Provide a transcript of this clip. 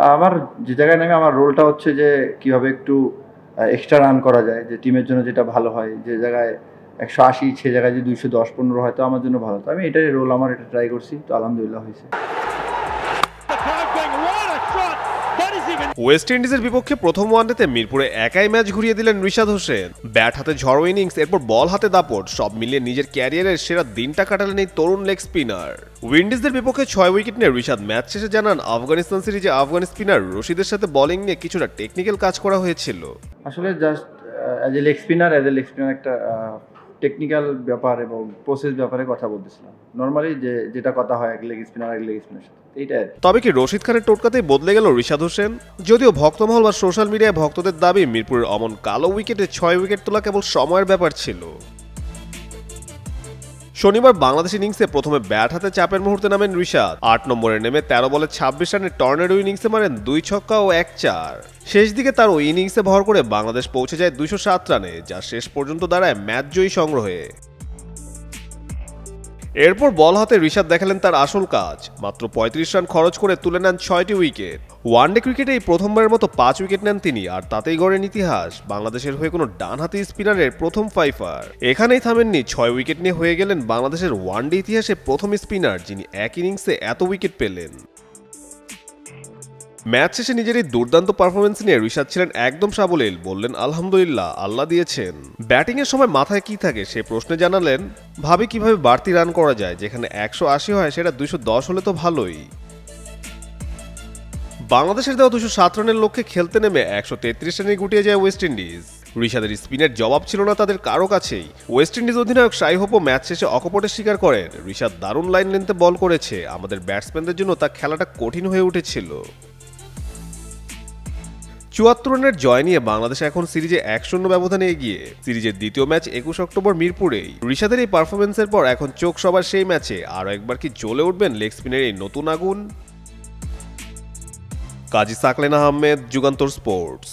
আমার যে জায়গায় নামে আমার রোলটা হচ্ছে যে কীভাবে একটু এক্সট্রা রান করা যায়, যে টিমের জন্য যেটা ভালো হয়, যে জায়গায় 180 সে জায়গায় যে 210-15 হয়তো আমার জন্য ভালো। তো আমি এটাই রোল, আমার এটা ট্রাই করছি, তো আলহামদুলিল্লাহ হয়েছে। ওয়েস্ট ইন্ডিজের বিপক্ষে প্রথম ওয়ানডেতে মিরপুরে একাই ম্যাচ ঘুরিয়ে দিলেন রিশাদ হোসেন। ব্যাট হাতে ঝড়ো ইনিংস, এরপর বল হাতে দাপট, সব মিলিয়ে নিজের ক্যারিয়ারের সেরা দিনটা কাটালেন এই তরুণ লেগ স্পিনার। উইন্ডিজদের বিপক্ষে 6 উইকেট নিয়ে রিশাদ ম্যাচ শেষে জানান, আফগানিস্তান সিরিজে আফগান স্পিনার রশিদের সাথে বোলিং নিয়ে কিছুটা টেকনিক্যাল কাজ করা হয়েছিল। আসলে just as a leg spinner একটা টেকনিক্যাল ব্যাপার এবং প্রসেস ব্যাপারে কথা বলতেছিলাম। নর্মালি যেটা কথা হয় এক লেগ স্পিনার সাথে, এইটাই। তবে কি রশিদ খানের টোটকাতেই বদলে গেল রিশাদ হোসেন? যদিও ভক্তমহল বা সোশ্যাল মিডিয়ায় ভক্তদের দাবি মিরপুরের অমন কালো উইকেটে 6 উইকেট তোলা কেবল সময়ের ব্যাপার ছিল। শনিবার বাংলাদেশ ইনিংসে প্রথমে ব্যাট হাতে চাপের মুহূর্তে নামেন রিশাদ। 8 নম্বরে নেমে 13 বলে 26 রানের টর্নেডো ইনিংসে মারেন 2 ছক্কা ও 1 চার। শেষ দিকে তার ওই ইনিংসে ভর করে বাংলাদেশ পৌঁছে যায় 207 রানে, যা শেষ পর্যন্ত দাঁড়ায় ম্যাচ জয়ী সংগ্রহে। এরপর বল হাতে রিশাদ দেখালেন তার আসল কাজ, মাত্র 35 রান খরচ করে তুলে নেন 6টি উইকেট। ওয়ানডে ক্রিকেটে এই প্রথমবারের মতো 5 উইকেট নেন তিনি, আর তাতেই গড়েন ইতিহাস, বাংলাদেশের হয়ে কোনো ডানহাতি স্পিনারের প্রথম ফাইফার। এখানেই থামেননি, 6 উইকেট নিয়ে হয়ে গেলেন বাংলাদেশের ওয়ানডে ইতিহাসে প্রথম স্পিনার যিনি এক ইনিংসে এত উইকেট পেলেন। ম্যাচ শেষে নিজের এই দুর্দান্ত পারফরমেন্স নিয়ে রিশাদ ছিলেন একদম সাবলীল, বললেন আলহামদুলিল্লাহ, আল্লাহ দিয়েছেন। ব্যাটিং এর সময় মাথায় কি থাকে সে প্রশ্নে জানালেন, ভাবি কিভাবে বাড়তি রান করা যায়, যেখানে 180 হয় সেটা 210 হলে তো ভালোই। বাংলাদেশের দেওয়া 207 রানের লক্ষ্যে খেলতে নেমে 133 রানে গুটিয়ে যায় ওয়েস্ট ইন্ডিজ। রিশাদের স্পিনের জবাব ছিল না তাদের কারো কাছেই। ওয়েস্ট ইন্ডিজ অধিনায়ক শাই হোপও ম্যাচ শেষে অকপটে স্বীকার করেন, রিশাদ দারুণ লাইন লেন্থে বল করেছে, আমাদের ব্যাটসম্যানদের জন্য তা খেলাটা কঠিন হয়ে উঠেছিল। 74 রানের জয় নিয়ে বাংলাদেশ এখন সিরিজে 1-0 ব্যবধানে এগিয়ে। সিরিজের দ্বিতীয় ম্যাচ 21 অক্টোবর মিরপুরেই। রিশাদের এই পারফরমেন্সের পর এখন চোখ সবার সেই ম্যাচে, আরও একবার কি জ্বলে উঠবেন লেগ স্পিনের এই নতুন আগুন? কাজী সাকলেন আহমেদ, যুগান্তর স্পোর্টস।